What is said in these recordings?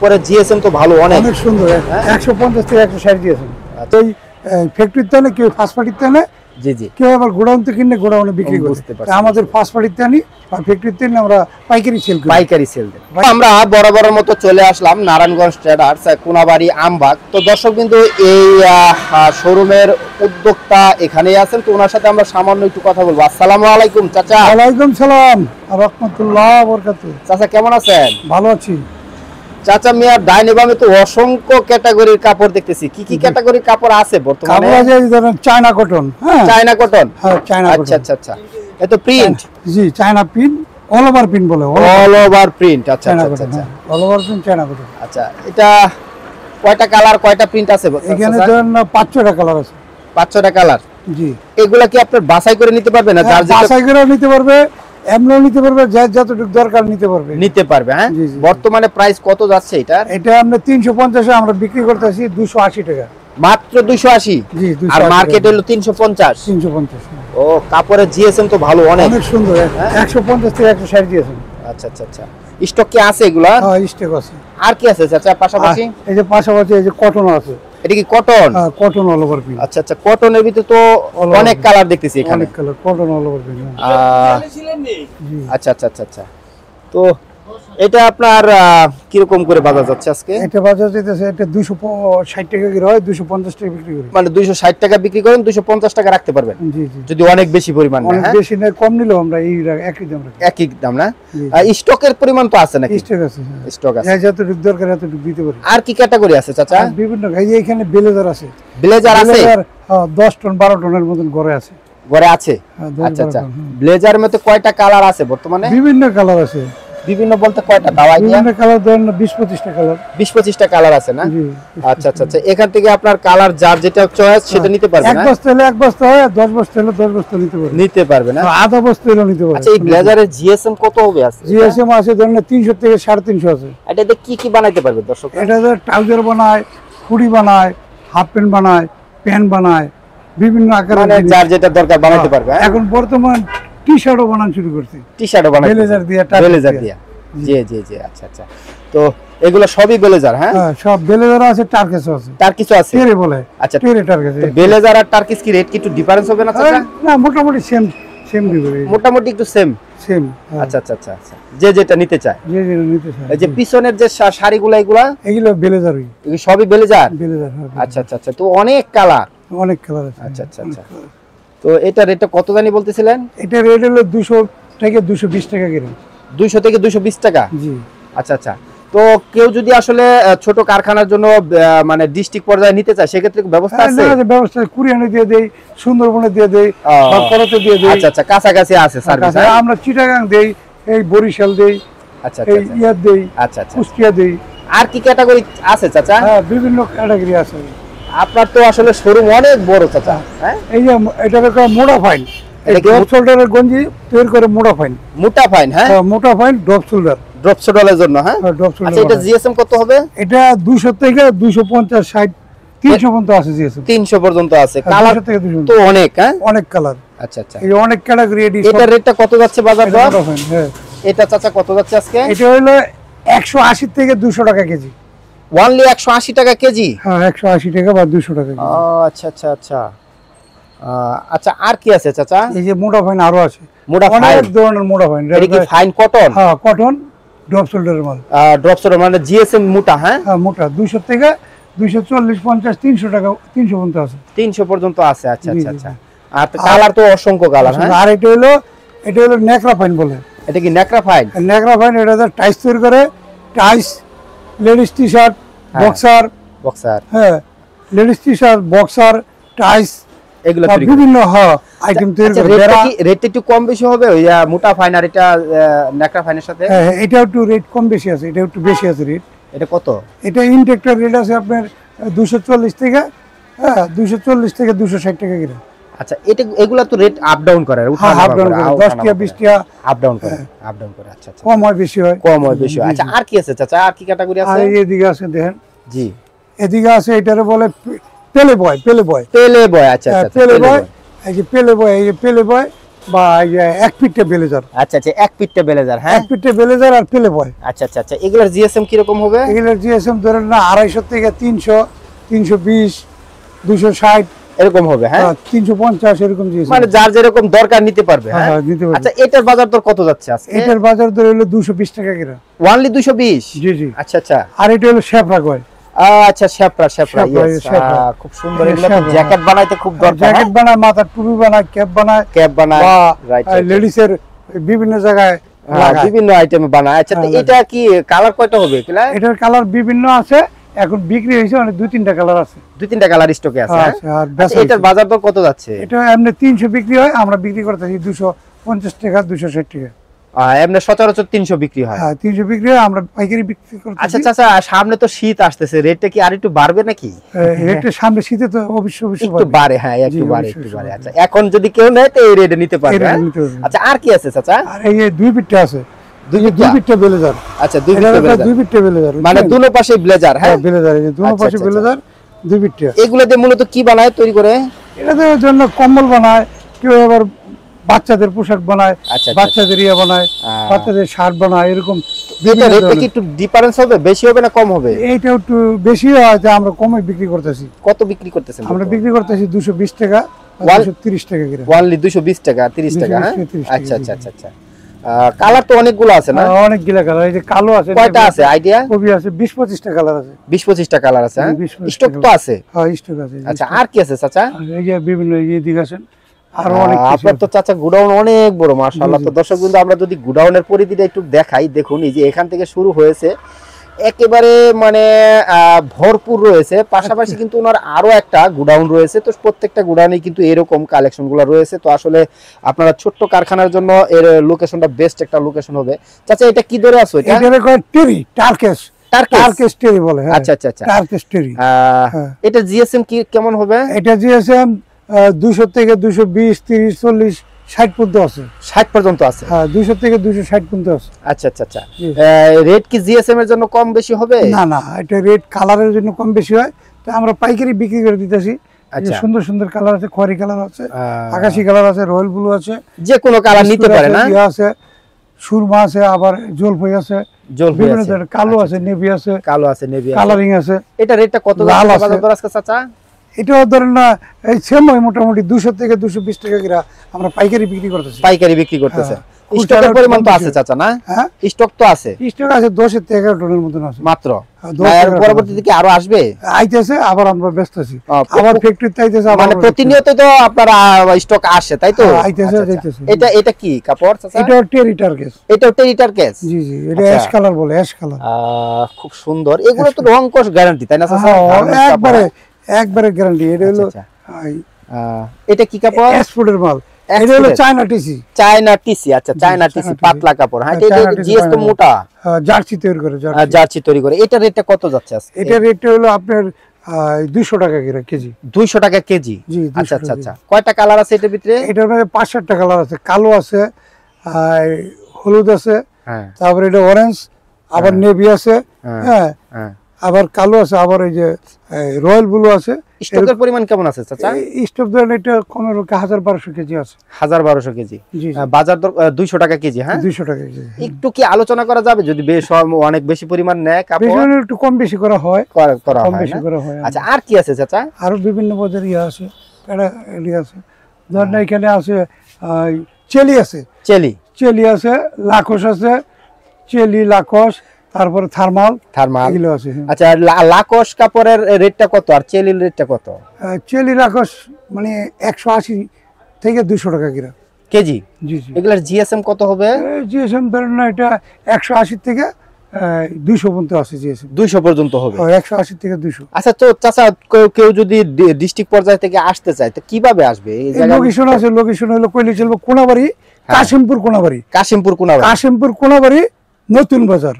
পরে জিএসএম তো ভালো অনেক সুন্দর 150 থেকে 160 দিয়েছেন। এই ফ্যাক্টরিতে না কেউ ফার্স্ট পার্টিতে না, জি জি, কেউ আবার গোডাউন থেকে কিনে গোডাউনে বিক্রি করতে পারে। আমাদের ফার্স্ট পার্টিতে আনি আর ফ্যাক্টরিতে না আমরা পাইকারি সেল করি। পাইকারি সেল দেন। আমরা বরাবরের মতো চলে আসলাম নারায়ণগঞ্জ ট্রেডার্স কোনাবাড়ি আমবাগ। তো দর্শক কিন্তু এই শোরুমের উদ্যোক্তা এখানেই আছেন, তো ওনার সাথে আমরা সামান্য একটু কথা বলবো। আসসালামু আলাইকুম চাচা। ওয়ালাইকুম সালাম রাহমাতুল্লাহ বরকাতুহু। চাচা কেমন আছেন? ভালো আছি চাচা। মিয়া ডাইনেবামে তো অসংখ্য ক্যাটাগরির কাপড় দেখতেছি, কি কি ক্যাটাগরির কাপড় আছে বর্তমানে? কাপড় আছে এই ধরেন চায়না কটন। হ্যাঁ চায়না কটন। হ্যাঁ চায়না কটন। আচ্ছা আচ্ছা আচ্ছা, এ তো প্রিন্ট। জি China print, all over print বলে, অল ওভার প্রিন্ট। আচ্ছা আচ্ছা আচ্ছা, all over print China cotton. আচ্ছা, এটা কয়টা কালার কয়টা প্রিন্ট আছে? এখানে ধরেন 5-6টা কালার আছে। 5-6টা কালার। জি, এগুলা কি আপনার বাছাই করে নিতে পারবে না? বাছাই করে নিতে পারবে, এমনও নিতে পারবে, যতটুকু দরকার নিতে পারবে। নিতে পারবে। হ্যাঁ, বর্তমানে প্রাইস কত যাচ্ছে এটা? এটা আমরা 350 আমরা বিক্রি করতেছি 280 টাকা মাত্র। 280? জি, আর মার্কেট হলো 350। 350। ও, কাপড়ের জিএসএম তো ভালো অনেক সুন্দর 150 থেকে 160 দিয়েছেন। আচ্ছা আচ্ছা আচ্ছা, স্টক কি আছে এগুলা? হ্যাঁ স্টক আছে। আর কি আছে চাচা পাশাপাশি? এই যে পাশাপাশি এই যে কটন আছে। এটা কি কটন? হ্যাঁ কটন অল ওভার প্রিন্ট। আচ্ছা আচ্ছা, কটনের ভিতরে তো অনেক কালার দেখতেছি এখানে। অনেক colour, cotton all over print. আচ্ছা আচ্ছা আচ্ছা আচ্ছা, তো এটা আপনার কিরকম করে বাজার যাচ্ছে আজকে? এটা বাজার যেতেছে, এটা 260 টাকা করে হয়, 250 টাকা বিক্রি করি। মানে 260 টাকা বিক্রি করেন, 250 টাকা রাখতে পারবেন। জি জি, যদি অনেক বেশি পরিমাণ না। অনেক বেশি না, কম নিলেও আমরা এই একই দাম রাখি। একই দাম না? স্টকের পরিমাণ তো আছে নাকি? স্টক আছে, স্টক আছে। যতটুকু দরকার ততটুকু দিতে পারি। আর কি ক্যাটাগরি আছে চাচা? বিভিন্ন, এই যে এখানে ব্লেজার আছে। ব্লেজার আছে 10 টন 12 টনের মতন ঘরে আছে। ঘরে আছে? আচ্ছা আচ্ছা, ব্লেজারের মধ্যে কয়টা কালার আছে বর্তমানে? বিভিন্ন কালার আছে। বিভিন্ন বলতে কয়টা দাও আইডিয়া? বিভিন্ন কালার ধরেন 20-25টা কালার। 20-25টা কালার আছে না? আচ্ছা আচ্ছা আচ্ছা, এখান থেকে আপনার কালার যার যেটা চয়েস সেটা নিতে পারবেন। এক বস্তা হলে এক বস্তা হয়, 10 বস্তা হলে 10 বস্তা নিতে পারবেন। নিতে পারবে না? আধা বস্তা হলে নিতে পারবেন। আচ্ছা, এই ব্লেজারের জিএসএম কত হবে? আছে জিএসএম আছে ধরেন 300 থেকে 350 আছে। এটাতে কি কি বানাইতে পারবে দর্শক? এটাতে ট্রাউজার বানায়, হুডি বানায়, হাফ প্যান্ট বানায়, প্যান্ট বানায়, বিভিন্ন আকারের, মানে যার যেটা দরকার বানাইতে পারবে। এখন বর্তমান টি-শার্টও বানানো শুরু করছে। টি-শার্টও বানাই ব্লেজার দিয়ে, ব্লেজার দিয়ে। জি জি জি, আচ্ছা আচ্ছা, তো এগুলো সবই ব্লেজার? হ্যাঁ সব ব্লেজার আছে, টার্কিস আছে। টার্কিস আছে? টেরে বলে। আচ্ছা, টেরে টার্কিস। ব্লেজার আর টার্কিস কি রেট কি একটু ডিফারেন্স হবে না চাচা? না মোটামুটি সেম দিবে, মোটামুটি একটু সেম। আচ্ছা আচ্ছা আচ্ছা আচ্ছা, যে যেটা নিতে চায়। যে যেটা নিতে চায়। এই যে পিছনের যে শাড়িগুলো এগুলা, এগুলো ব্লেজারই। এগুলো সবই ব্লেজার? ব্লেজার। আচ্ছা আচ্ছা আচ্ছা, তো অনেক কালার, অনেক কালার আছে। আচ্ছা আচ্ছা আচ্ছা, তো এটা রেটটা কত জানি বলতেছিলেন? এটা রেট হলো 200 থেকে 220 টাকা করে। 200 থেকে 220 টাকা? জি। আচ্ছা আচ্ছা, তো কেউ যদি আসলে ছোট কারখানার জন্য মানে ডিস্ট্রিক্ট পর্যায়ে নিতে চায় সেক্ষেত্রে ব্যবস্থা আছে? ব্যবস্থা কুরিয়ানে দিয়ে দেই, সুন্দরবনে দিয়ে দেই, বা করতে দিয়ে দেই। আচ্ছা আচ্ছা, কাছাকাছি আছে সার্ভিস। আমরা চিটাগাং দেই, এই বরিশাল দেই, আচ্ছা এই আচ্ছা ইয়া দেই, আচ্ছা আচ্ছা, কুষ্টিয়া দেই। আর কি ক্যাটাগরি আছে চাচা? হ্যাঁ বিভিন্ন ক্যাটাগরি আছে। আপনার তো আসলে শোরুম অনেক বড় চাচা। হ্যাঁ, এই যে এটাকে কয় মোটা ফাইন, এই ড্রপ শোল্ডারের গঞ্জি তৈরি করে মোটা ফাইন। মোটা ফাইন? হ্যাঁ মোটা ফাইন ড্রপ শোল্ডার, ড্রপ শোল্ডারের জন্য। হ্যাঁ, আচ্ছা, এটা জিএসএম কত হবে? এটা 200 থেকে 250, 60, 300 পর্যন্ত আছে জিএসএম। 300 পর্যন্ত আছে। কালার তো অনেক। হ্যাঁ, অনেক কালার। আচ্ছা আচ্ছা, এই অনেক ক্যাটাগরি। এটার রেটটা কত যাচ্ছে বাজার দর? হ্যাঁ, এটা চাচা কত যাচ্ছে আজকে? এটা হলো 180 থেকে 200 টাকা কেজি। ওনলি 180 টাকা কেজি? হ্যাঁ 180 টাকা বা 200 টাকা কেজি। আচ্ছা আচ্ছা আচ্ছা আচ্ছা, আর কি আছে চাচা? এই যে মোটা ফাইন আরো আছে। মোটা ফাইন, অনেক ধরনের মোটা ফাইন। এটা কি ফাইন কটন? হ্যাঁ কটন, ড্রপ শোল্ডারের মাল। ড্রপ শোল্ডার মানে জিএসএম মোটা? হ্যাঁ হ্যাঁ মোটা 200 থেকে 240, 50, 300 টাকা, 300 পর্যন্ত আছে। 300 পর্যন্ত আছে। আচ্ছা আচ্ছা আচ্ছা, আর কালার তো অসংখ্য কালার। হ্যাঁ, আর এটা হলো নেকড়া ফাইন বলে। এটা কি নেকড়া ফাইন? নেকড়া ফাইন এটা টাইস তৈরি করে, টাইস, লেডিস টি শার্ট, বক্সার। হ্যাঁ, লেডিস টি শার্ট, বক্সার, টাইস, এগুলো বিভিন্ন আইটেম তৈরি করে। রেট একটু কম বেশি হবে ওই মোটা ফাইন আর এটা নেকড়া ফাইনের সাথে? হ্যাঁ, এটা একটু রেট কম বেশি আছে, এটা একটু বেশি আছে রেট। এটা কত? এটা ইনটেক্টর রেট আছে আপনার 240 থেকে 260 টাকা করে। আচ্ছা, এটা এগুলা তো রেট আপ ডাউন করে, আপ ডাউন করে, 10 টাকা 20 টাকা আপ ডাউন করে, আপ ডাউন করে। আচ্ছা আচ্ছা, কম হয় বেশি হয়, কম হয় বেশি হয়। আচ্ছা, আর কি আছে চাচা? আর কি ক্যাটাগরি আছে? আর এদিকে আছে দেখেন। জি, এদিকে আছে, এটারে বলে পেলে বয়। পেলে বয়। আচ্ছা আচ্ছা, পেলে বয়। এই যে পেলে বয়, এই যে পেলে বয় বা এক পিঠটা বেলেজার। আচ্ছা আচ্ছা, এক পিঠটা বেলেজার, হ্যাঁ এক পিঠটা বেলেজার আর পেলে বয়। আচ্ছা আচ্ছা আচ্ছা, এগুলোর জিএসএম কি রকম হবে? এগুলোর জিএসএম ধরেন না 250 থেকে 300, 320, 260 এরকম হবে, হ্যাঁ 350 এরকম জিএসএম, মানে যার যেরকম দরকার নিতে পারবে। হ্যাঁ নিতে পারবে। আচ্ছা, এটার বাজার দর কত যাচ্ছে আজকে? এটার বাজার দর হলো 220 টাকা করে। ওনলি 220? জি জি। আচ্ছা আচ্ছা। আর এটা হলো শেফরা কয়। আচ্ছা, শেফরা, খুব সুন্দর। এগুলো তো জ্যাকেট বানাইতে খুব দরকার। জ্যাকেট বানায়, মাথার টুপি বানায়, ক্যাপ বানায়, রাইট, লেডিসের বিভিন্ন জায়গায় বিভিন্ন আইটেম বানায়। আচ্ছা, তো এটা কি কালার কয়টা হবে? এটার কালার বিভিন্ন আছে, এখন বিক্রি হয়েছে মানে 2-3টা কালার আছে, 2-3টা কালার স্টকে আছে। আর এটার বাজার দর কত যাচ্ছে? এটা এমনি 300 বিক্রি হয়, আমরা বিক্রি করতেছি 250 টাকা, 260 টাকা। এমনি সচরাচর 300 বিক্রি হয়। হ্যাঁ 300 বিক্রি হয়, আমরা পাইকারি বিক্রি করতেছি। আচ্ছা চাচা, সামনে তো শীত আসতেছে, রেটটা কি আর একটু বাড়বে নাকি? রেটটা সামনে শীতে তো অবশ্যই একটু বাড়ে, হ্যাঁ একটু বাড়ে। আচ্ছা, এখন যদি কেউ নেয় তো এই রেটে নিতে পারবে। আচ্ছা, আর কি আছে চাচা? আর এই যে দুই পিঠটা আছে, দুই পিঠটা ব্লেজার। আচ্ছা, দুই পিঠটা ব্লেজার, মানে দুনো পাশে ব্লেজার। হ্যাঁ ব্লেজার, এই যে দুনো পাশে ব্লেজার, দুই পিঠটা। এগুলো দিয়ে মূলত কি বানায়, তৈরি করে? এটাদের জন্য কম্বল বানায়, কেউ আবার বাচ্চাদের পোশাক বানায়, বাচ্চাদের ইয়া বানায়, বাচ্চাদের শার্ট বানায়, এরকম। এটা রেটটা কি একটু ডিফারেন্স হবে, বেশি হবে না কম হবে? এইটা একটু বেশি হয়, যে আমরা কমে বিক্রি করতেছি। কত বিক্রি করতেছেন? আমরা বিক্রি করতেছি 220 টাকা, 230 টাকা করে। ওনলি 220 টাকা, 30 টাকা। হ্যাঁ আচ্ছা আচ্ছা আচ্ছা আচ্ছা। কালার তো অনেকগুলো আছে না? অনেকগুলা কালার, এই যে কালো আছে। কয়টা আছে আইডিয়া? কবি আছে 20-25টা কালার আছে। 20-25টা কালার আছে, হ্যাঁ স্টক তো আছে। হ্যাঁ স্টক আছে। আচ্ছা, আর কি আছে চাচা? এই যে বিভিন্ন এই দিক আছে, আর অনেক কিছু। আপনার তো চাচা গুডাউন অনেক বড়, মাশাআল্লাহ। তো দর্শক বন্ধু, আমরা যদি গুডাউনের পরিধিটা একটু দেখাই, দেখুন এই যে এখান থেকে শুরু হয়েছে, একেবারে মানে ভরপুর রয়েছে। পাশাপাশি কিন্তু ওনার আরো একটা গুডাউন রয়েছে, তো প্রত্যেকটা গুডাউনে কিন্তু এরকম কালেকশন গুলো রয়েছে। তো আসলে আপনারা ছোট্ট কারখানার জন্য এর লোকেশনটা বেস্ট একটা লোকেশন হবে। চাচা, এটা কি ধরে আছো? এটা টেরি, টার্কেস টেরি বলে। আচ্ছা আচ্ছা আচ্ছা, টার্কেস টেরি। এটা জিএসএম কি কেমন হবে? এটা জিএসএম 200 থেকে 220, 30, 40, 60 পর্যন্ত আছে। 60 পর্যন্ত আছে? হ্যাঁ 200 থেকে 260 পর্যন্ত আছে। আচ্ছা আচ্ছা আচ্ছা। রেট কি জিএসএম এর জন্য কম বেশি হবে? না না, এটা রেট কালারের জন্য কম বেশি হয়, তো আমরা পাইকারি বিক্রি করে দিতেছি। সুন্দর সুন্দর কালার আছে, খয়েরি কালার আছে, আকাশি কালার আছে, রয়্যাল ব্লু আছে, যে কোনো কালার নিতে পারে না? আছে, সুরমা আছে, আবার জলপাই আছে, বিভিন্ন ধরনের কালো আছে, নেভি আছে, কালারিং আছে। এটা রেটটা কত আছে চাচা? এটা ধরেন না এই সেম মোটামুটি 200 থেকে 220 টাকা করে আমরা পাইকারি বিক্রি করতেছি। পাইকারি বিক্রি করতেছে। স্টকের পরিমাণ তো আছে চাচা না? হ্যাঁ স্টক তো আছে। স্টক আছে 10 থেকে 11 টনের মতন আছে মাত্র। আর পরবর্তীতে কি আরো আসবে? আইতেছে, আবার আমরা ব্যস্ত আছি, আবার ফ্যাক্টরিতে আইতেছে, মানে প্রতিনিয়ত তো আপনারা স্টক আসে, তাই তো? আইতেছে যাইতেছে। এটা কি কাপড় চাচা? এটা টেরিটার কেস। এটা টেরিটার কেস? জি জি, এটা অ্যাশ কালার বলে, অ্যাশ কালার। খুব সুন্দর। এগুলো তো রং কোশ গ্যারান্টি, তাই না চাচা? একবারে গ্যারান্টি। এটা হলো এটা কি কাপড়? এক্সপোর্টের মাল। এটা হলো চায়না টিসি। চায়না টিসি, আচ্ছা চায়না টিসি, পাতলা কাপড়। হ্যাঁ এটা জিএস তো মোটা। জার্সি তৈরি করে, জার্সি তৈরি করে। এটা রেটটা কত যাচ্ছে আজকে? এটা রেটটা হলো আপনার 200 টাকা করে কেজি। 200 টাকা কেজি? আচ্ছা আচ্ছা আচ্ছা। কয়টা কালার আছে এটার ভিতরে? এটার মধ্যে 5-7টা কালার আছে। কালো আছে, হলুদ আছে, হ্যাঁ তারপরে এটা অরেঞ্জ, আবার নেভি আছে, হ্যাঁ আবার কালো আছে, আবার এই যে রয়্যাল ব্লু আছে। স্টকের পরিমাণ কেমন আছে চাচা? স্টক ধরেন এটা 1200 কেজি আছে। 1200 কেজি। বাজার দর 200 টাকা কেজি। হ্যাঁ 200 টাকা কেজি। একটু কি আলোচনা করা যাবে যদি অনেক বেশি পরিমাণ নেয় কাপড়? একটু কম বেশি করা হয়, কম বেশি করা হয়। আচ্ছা, আর কি আছে চাচা? আরো বিভিন্ন বাজার আছে, আছে ধরেন এখানে আছে চেলি আছে, চেলি আছে, লাখোস আছে, চেলি লাখোস, তারপরে থার্মাল এগুলো আছে। আচ্ছা, লাকোস কাপড়ের রেটটা কত আর চেলির রেটটা কত? চেলি লাকোস মানে 180 থেকে 200 টাকা করে কেজি। জি জি। এগুলার জিএসএম কত হবে? জিএসএম ধরেন না এটা 180 থেকে 200 পর্যন্ত আছে। জিএসএম 200 পর্যন্ত হবে? 180 থেকে 200। আচ্ছা, তো চাচা কেউ যদি ডিস্ট্রিক্ট পর্যায় থেকে আসতে চায় তো কিভাবে আসবে? এই জায়গা লোকেশন আছে, লোকেশন হলো কৈলিচেলব কোনাবাড়ি, কাশিমপুর কোনাবাড়ি, কাশিমপুর কোনাবাড়ি, নতুন বাজার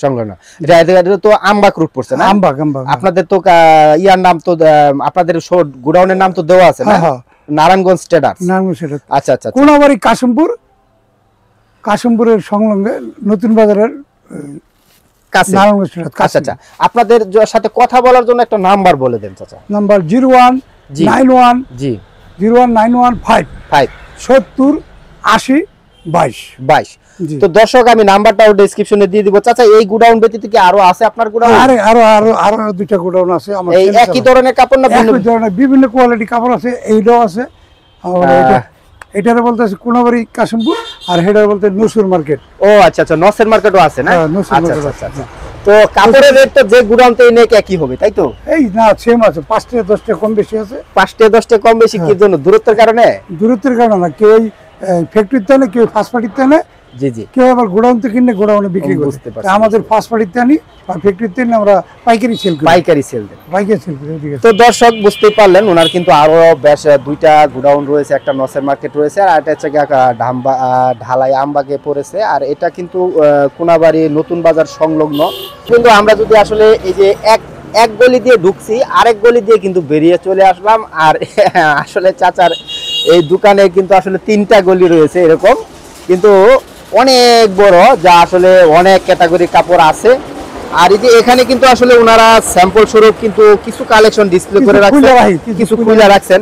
সংলগ্ন। এটা তো আমবাগ রুট পড়ছে না? আমবাগ। আপনাদের তো ইয়ার নাম তো, আপনাদের গোডাউনের নাম তো দেওয়া আছে না? নারায়ণগঞ্জ ট্রেডার্স। আচ্ছা আচ্ছা। কোনাবাড়ি কাশিমপুরের সংলগ্ন নতুন বাজারের কাছে নারায়ণগঞ্জ ট্রেডার্স। আচ্ছা আচ্ছা। আপনাদের সাথে কথা বলার জন্য একটা নাম্বার বলে দেন চাচা। নাম্বার 0191 জি 01915 70 80 22। 22। জি। তো দর্শক আমি নাম্বারটাও ডেসক্রিপশনে দিয়ে দিব। চাচা এই গুডাউন ব্যতীত কি আরো আছে আপনার গুডাউন? আরো দুইটা গোডাউন আছে আমার। এই একই ধরনের কাপড় না ভিন্ন একই ধরনের বিভিন্ন কোয়ালিটি কাপড় আছে, এইটাও আছে। আর এটারে বলতেছে কোনাবাড়ি কাশিমপুর, আর হেডার বলতে নসুর মার্কেট। ও আচ্ছা আচ্ছা, নসের মার্কেটও আছে না? নসুর আচ্ছা মার্কেট আচ্ছা আছে। আচ্ছা। তো কাপড়ের রেট তো যে গুডাউন থেকে নেক একই হবে তাই তো? এই না, সেম আছে, 5 টাকা 10 টাকা কম বেশি আছে। 5 টাকা 10 টাকা কম বেশি কি জন্য? দূরত্বের কারণে? দূরত্বের কারণে না, কেউ ফ্যাক্টরিতে আনে, কেউ ফার্স্ট পার্টিতে আনে, জি জি, কেউ আবার গোডাউন থেকে কিনে গোডাউনে বিক্রি করে। বুঝতে পারছি। আমাদের ফার্স্ট পার্টিতে আনি আর ফ্যাক্টরিতে আনি, আমরা পাইকারি সেল করি। পাইকারি সেল দেন। পাইকারি সেল করি, ঠিক আছে। তো দর্শক বুঝতেই পারলেন ওনার কিন্তু আরো বেশ দুইটা গুডাউন রয়েছে, একটা নসের মার্কেট রয়েছে আর একটা হচ্ছে ঢালাই আমবাগে পড়েছে, আর এটা কিন্তু কোনাবাড়ি নতুন বাজার সংলগ্ন। কিন্তু আমরা যদি আসলে এই যে এক গলি দিয়ে ঢুকছি, আরেক গলি দিয়ে কিন্তু বেরিয়ে চলে আসলাম। আর আসলে চাচার এই দোকানে কিন্তু আসলে 3টা গলি রয়েছে এরকম, কিন্তু অনেক বড়, যা আসলে অনেক ক্যাটাগরি কাপড় আছে। আর এই যে এখানে কিন্তু আসলে ওনারা স্যাম্পল স্বরূপ কিন্তু কিছু কালেকশন ডিসপ্লে করে রাখছেন, কিছু খুলে রাখছেন,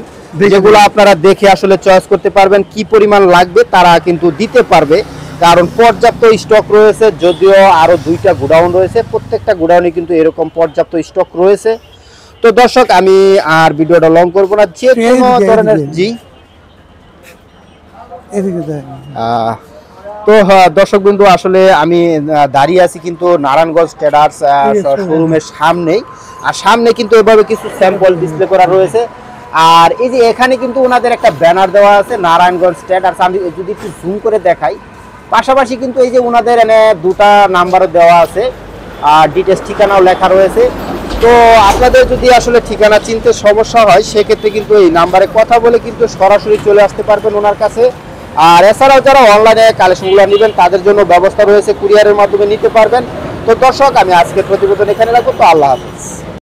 যেগুলো আপনারা দেখে আসলে চয়েস করতে পারবেন। কি পরিমাণ লাগবে তারা কিন্তু দিতে পারবে, কারণ পর্যাপ্ত স্টক রয়েছে। যদিও আরো 2টা গোডাউন রয়েছে, প্রত্যেকটা গোডাউনে কিন্তু এরকম পর্যাপ্ত স্টক রয়েছে। তো দর্শক আমি আর ভিডিওটা লং করবো না, যে কোনো ধরনের জি তো দর্শক বন্ধু আসলে আমি দাঁড়িয়ে আছি কিন্তু নারায়ণগঞ্জ ট্রেডার্স শোরুমের সামনেই, আর সামনে কিন্তু এভাবে কিছু স্যাম্পল ডিসপ্লে করা রয়েছে। আর এই যে এখানে কিন্তু ওনাদের একটা ব্যানার দেওয়া আছে নারায়ণগঞ্জ ট্রেডার্স, আমি যদি একটু জুম করে দেখাই, পাশাপাশি কিন্তু এই যে ওনাদের এনে 2টা নাম্বারও দেওয়া আছে আর ডিটেলস ঠিকানাও লেখা রয়েছে। তো আপনাদের যদি আসলে ঠিকানা চিনতে সমস্যা হয় সেক্ষেত্রে কিন্তু এই নাম্বারে কথা বলে কিন্তু সরাসরি চলে আসতে পারবেন ওনার কাছে। আর এছাড়াও যারা অনলাইনে কালেকশনগুলো নেবেন তাদের জন্য ব্যবস্থা রয়েছে, কুরিয়ারের মাধ্যমে নিতে পারবেন। তো দর্শক আমি আজকের প্রতিবেদন এখানে রাখবো। তো আল্লাহ হাফেজ।